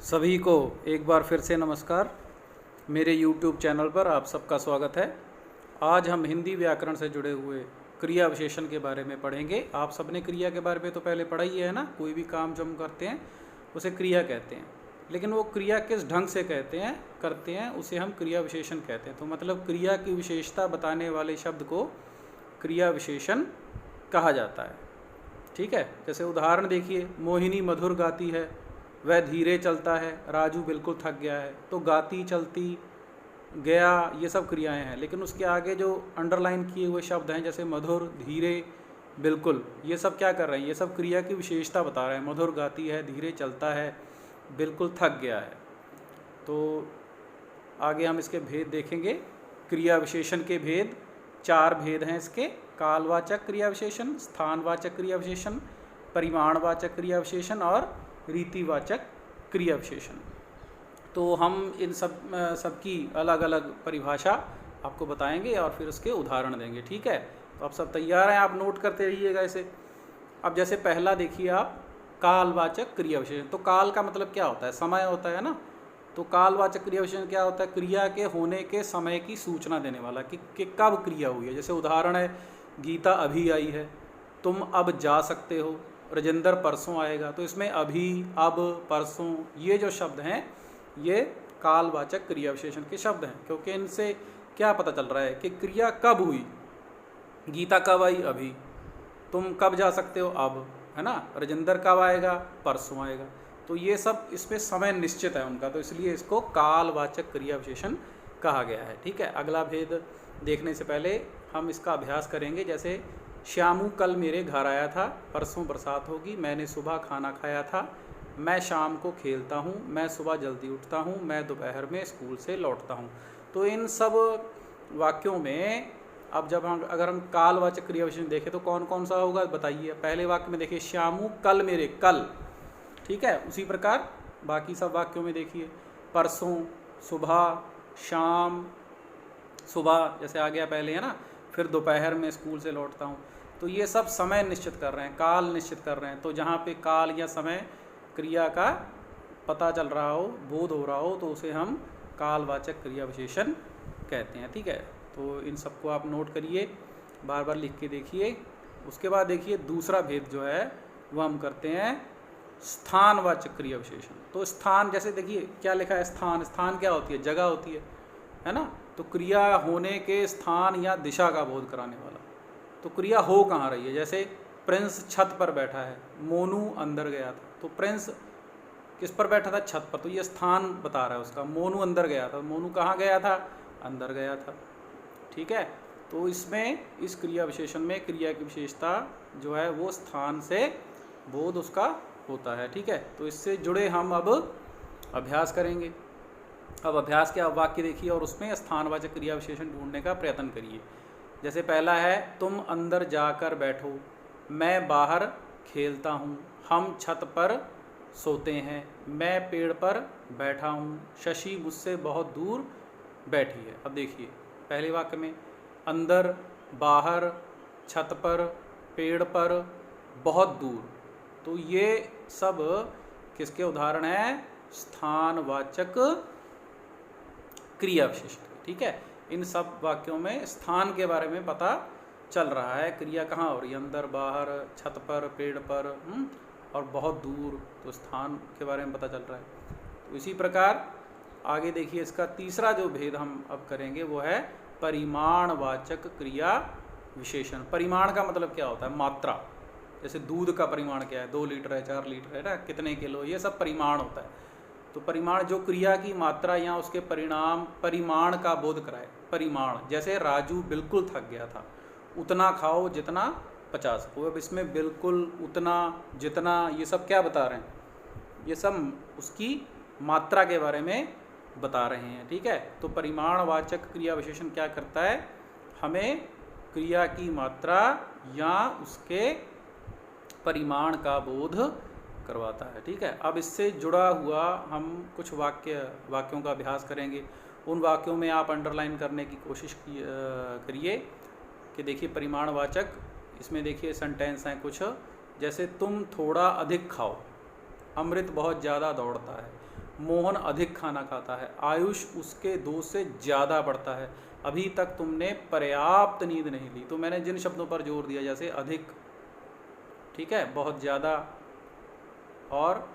सभी को एक बार फिर से नमस्कार। मेरे YouTube चैनल पर आप सबका स्वागत है। आज हम हिंदी व्याकरण से जुड़े हुए क्रिया विशेषण के बारे में पढ़ेंगे। आप सबने क्रिया के बारे में तो पहले पढ़ा ही है ना। कोई भी काम जो हम करते हैं उसे क्रिया कहते हैं, लेकिन वो क्रिया किस ढंग से करते हैं उसे हम क्रिया विशेषण कहते हैं। तो मतलब क्रिया की विशेषता बताने वाले शब्द को क्रिया विशेषण कहा जाता है। ठीक है, जैसे उदाहरण देखिए, मोहिनी मधुर गाती है, वह धीरे चलता है, राजू बिल्कुल थक गया है। तो गाती, चलती, गया, ये सब क्रियाएं हैं, लेकिन उसके आगे जो अंडरलाइन किए हुए शब्द हैं जैसे मधुर, धीरे, बिल्कुल, ये सब क्या कर रहे हैं? ये सब क्रिया की विशेषता बता रहे हैं। मधुर गाती है, धीरे चलता है, बिल्कुल थक गया है। तो आगे हम इसके भेद देखेंगे। क्रिया विशेषण के भेद 4 भेद हैं इसके: कालवाचक क्रिया विशेषण, स्थानवाचक क्रिया विशेषण, परिमाणवाचक क्रिया विशेषण और रीतिवाचक क्रिया विशेषण। तो हम इन सबकी अलग अलग परिभाषा आपको बताएंगे और फिर उसके उदाहरण देंगे। ठीक है, तो आप सब तैयार हैं? आप नोट करते रहिएगा इसे। अब जैसे पहला देखिए आप, कालवाचक क्रिया विशेषण। तो काल का मतलब क्या होता है? समय होता है ना। तो कालवाचक क्रिया विशेषण क्या होता है? क्रिया के होने के समय की सूचना देने वाला कि कब क्रिया हुई है। जैसे उदाहरण है, गीता अभी आई है, तुम अब जा सकते हो, राजेंद्र परसों आएगा। तो इसमें अभी, अब, परसों, ये जो शब्द हैं ये कालवाचक क्रिया विशेषण के शब्द हैं, क्योंकि इनसे क्या पता चल रहा है कि क्रिया कब हुई। गीता कब आई? अभी। तुम कब जा सकते हो? अब, है ना। राजेंद्र कब आएगा? परसों आएगा। तो ये सब इसमें समय निश्चित है उनका, तो इसलिए इसको कालवाचक क्रिया विशेषण कहा गया है। ठीक है, अगला भेद देखने से पहले हम इसका अभ्यास करेंगे। जैसे श्यामू कल मेरे घर आया था, परसों बरसात होगी, मैंने सुबह खाना खाया था, मैं शाम को खेलता हूँ, मैं सुबह जल्दी उठता हूँ, मैं दोपहर में स्कूल से लौटता हूँ। तो इन सब वाक्यों में अब जब अगर हम कालवाचक क्रिया विशेषण देखें तो कौन कौन सा होगा बताइए। पहले वाक्य में देखिए, श्यामू कल मेरे, कल। ठीक है, उसी प्रकार बाकी सब वाक्यों में देखिए, परसों, सुबह, शाम, सुबह जैसे आ गया पहले, है ना, फिर दोपहर में स्कूल से लौटता हूँ। तो ये सब समय निश्चित कर रहे हैं, काल निश्चित कर रहे हैं। तो जहाँ पे काल या समय क्रिया का पता चल रहा हो, बोध हो रहा हो, तो उसे हम कालवाचक क्रिया विशेषण कहते हैं। ठीक है, तो इन सबको आप नोट करिए, बार बार लिख के देखिए। उसके बाद देखिए दूसरा भेद जो है वह हम करते हैं स्थानवाचक क्रिया विशेषण। तो स्थान, जैसे देखिए क्या लिखा है, स्थान। स्थान क्या होती है? जगह होती है ना। तो क्रिया होने के स्थान या दिशा का बोध कराने वाला। तो क्रिया हो कहाँ रही है? जैसे प्रिंस छत पर बैठा है, मोनू अंदर गया था। तो प्रिंस किस पर बैठा था? छत पर। तो ये स्थान बता रहा है उसका। मोनू अंदर गया था, मोनू कहाँ गया था? अंदर गया था। ठीक है, तो इसमें इस क्रिया विशेषण में क्रिया की विशेषता जो है वो स्थान से बोध उसका होता है। ठीक है, तो इससे जुड़े हम अब अभ्यास करेंगे। अब अभ्यास के अब वाक्य देखिए और उसमें स्थानवाचक क्रिया विशेषण ढूंढने का प्रयत्न करिए। जैसे पहला है, तुम अंदर जाकर बैठो, मैं बाहर खेलता हूँ, हम छत पर सोते हैं, मैं पेड़ पर बैठा हूँ, शशि मुझसे बहुत दूर बैठी है। अब देखिए पहले वाक्य में अंदर, बाहर, छत पर, पेड़ पर, बहुत दूर। तो ये सब किसके उदाहरण हैं? स्थानवाचक क्रिया विशेषण। ठीक है, इन सब वाक्यों में स्थान के बारे में पता चल रहा है, क्रिया कहाँ हो रही है, अंदर, बाहर, छत पर, पेड़ पर, और बहुत दूर। तो स्थान के बारे में पता चल रहा है। तो इसी प्रकार आगे देखिए, इसका तीसरा जो भेद हम अब करेंगे वो है परिमाणवाचक क्रिया विशेषण। परिमाण का मतलब क्या होता है? मात्रा। जैसे दूध का परिमाण क्या है? 2 लीटर है, 4 लीटर है ना, कितने किलो, ये सब परिमाण होता है। तो परिमाण जो क्रिया की मात्रा या उसके परिमाण का बोध कराए, परिमाण। जैसे राजू बिल्कुल थक गया था, उतना खाओ जितना पचा सको। अब इसमें बिल्कुल, उतना, जितना, ये सब क्या बता रहे हैं? ये सब उसकी मात्रा के बारे में बता रहे हैं। ठीक है, तो परिमाणवाचक क्रिया विशेषण क्या करता है? हमें क्रिया की मात्रा या उसके परिमाण का बोध करवाता है। ठीक है, अब इससे जुड़ा हुआ हम कुछ वाक्यों का अभ्यास करेंगे। उन वाक्यों में आप अंडरलाइन करने की कोशिश करिए कि देखिए परिमाणवाचक, इसमें देखिए सेंटेंस हैं कुछ, जैसे तुम थोड़ा अधिक खाओ, अमृत बहुत ज़्यादा दौड़ता है। मोहन अधिक खाना खाता है, आयुष उसके 2 से ज़्यादा बढ़ता है, अभी तक तुमने पर्याप्त नींद नहीं ली। तो मैंने जिन शब्दों पर जोर दिया जैसे अधिक, ठीक है, बहुत ज़्यादा और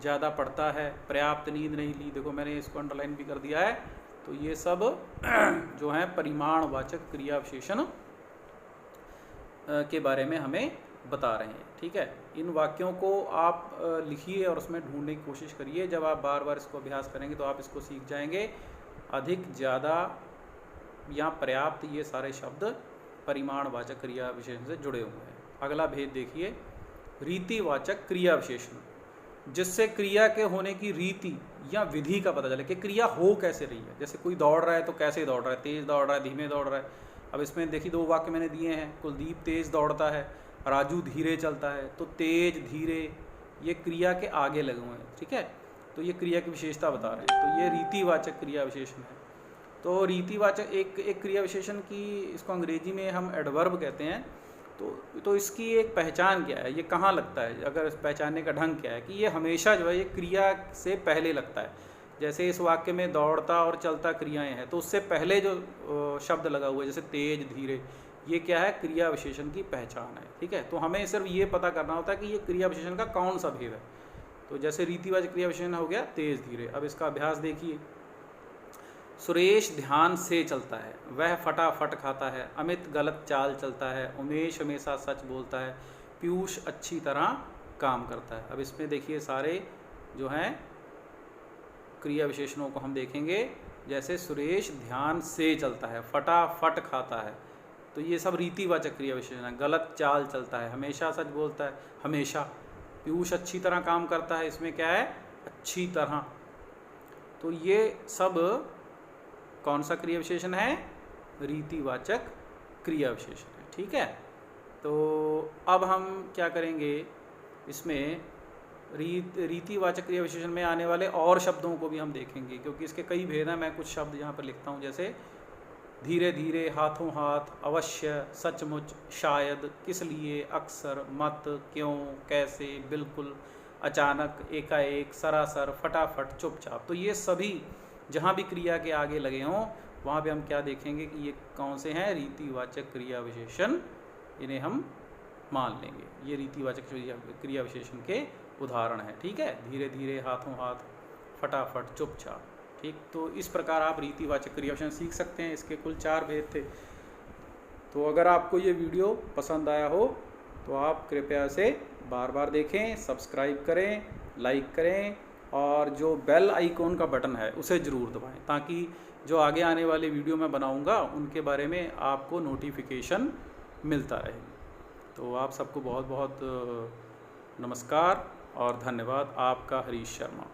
ज़्यादा पढ़ता है, पर्याप्त नींद नहीं ली, देखो मैंने इसको अंडरलाइन भी कर दिया है। तो ये सब जो हैं परिमाणवाचक क्रिया विशेषण के बारे में हमें बता रहे हैं, ठीक है। इन वाक्यों को आप लिखिए और उसमें ढूंढने की कोशिश करिए। जब आप बार बार इसको अभ्यास करेंगे तो आप इसको सीख जाएंगे। अधिक, ज़्यादा या पर्याप्त, ये सारे शब्द परिमाणवाचक क्रिया विशेषण से जुड़े हुए हैं। अगला भेद देखिए, रीतिवाचक क्रिया विशेषण, जिससे क्रिया के होने की रीति या विधि का पता चले कि क्रिया हो कैसे रही है। जैसे कोई दौड़ रहा है तो कैसे दौड़ रहा है, तेज़ दौड़ रहा है, धीमे दौड़ रहा है। अब इसमें देखिए 2 वाक्य मैंने दिए हैं, कुलदीप तेज़ दौड़ता है, राजू धीरे चलता है। तो तेज, धीरे, ये क्रिया के आगे लगे हुए हैं, ठीक है। तो ये क्रिया की विशेषता बता रहे हैं। तो ये रीतिवाचक क्रिया विशेषण है। तो रीतिवाचक एक क्रिया विशेषण की, इसको अंग्रेजी में हम एडवर्ब कहते हैं। तो इसकी एक पहचान क्या है, ये कहाँ लगता है, अगर पहचानने का ढंग क्या है कि ये हमेशा जो है ये क्रिया से पहले लगता है। जैसे इस वाक्य में दौड़ता और चलता क्रियाएं हैं, तो उससे पहले जो शब्द लगा हुआ है जैसे तेज, धीरे, ये क्या है, क्रिया विशेषण की पहचान है, ठीक है। तो हमें सिर्फ ये पता करना होता है कि ये क्रिया विशेषण का कौन सा भेद है। तो जैसे रीतिवाचक क्रिया विशेषण हो गया तेज, धीरे। अब इसका अभ्यास देखिए, सुरेश ध्यान से चलता है, वह फटाफट खाता है, अमित गलत चाल चलता है, उमेश हमेशा सच बोलता है, पीयूष अच्छी तरह काम करता है। अब इसमें देखिए सारे जो हैं क्रिया विशेषणों को हम देखेंगे। जैसे सुरेश ध्यान से चलता है, फटाफट खाता है, तो ये सब रीतिवाचक क्रिया विशेषण है। गलत चाल चलता है, हमेशा सच बोलता है, हमेशा। पीयूष अच्छी तरह काम करता है, इसमें क्या है, अच्छी तरह। तो ये सब कौन सा क्रिया विशेषण है, रीतिवाचक क्रिया विशेषण है, ठीक है। तो अब हम क्या करेंगे, इसमें रीतिवाचक क्रिया विशेषण में आने वाले और शब्दों को भी हम देखेंगे, क्योंकि इसके कई भेद हैं। मैं कुछ शब्द यहाँ पर लिखता हूँ, जैसे धीरे धीरे, हाथों हाथ, अवश्य, सचमुच, शायद, किस लिए, अक्सर, मत, क्यों, कैसे, बिल्कुल, अचानक, एकाएक, सरासर, फटाफट, चुपचाप। तो ये सभी जहाँ भी क्रिया के आगे लगे हों वहाँ पे हम क्या देखेंगे कि ये कौन से हैं, रीतिवाचक क्रिया विशेषण, इन्हें हम मान लेंगे। ये रीतिवाचक क्रिया विशेषण के उदाहरण हैं, ठीक है। धीरे धीरे, हाथों हाथ, फटाफट, चुपचाप, ठीक। तो इस प्रकार आप रीतिवाचक क्रिया विशेषण सीख सकते हैं। इसके कुल 4 भेद थे। तो अगर आपको ये वीडियो पसंद आया हो तो आप कृपया इसे बार बार देखें, सब्सक्राइब करें, लाइक करें, और जो बेल आइकॉन का बटन है उसे ज़रूर दबाएं, ताकि जो आगे आने वाले वीडियो मैं बनाऊंगा उनके बारे में आपको नोटिफिकेशन मिलता रहे। तो आप सबको बहुत बहुत नमस्कार और धन्यवाद। आपका हरीश शर्मा।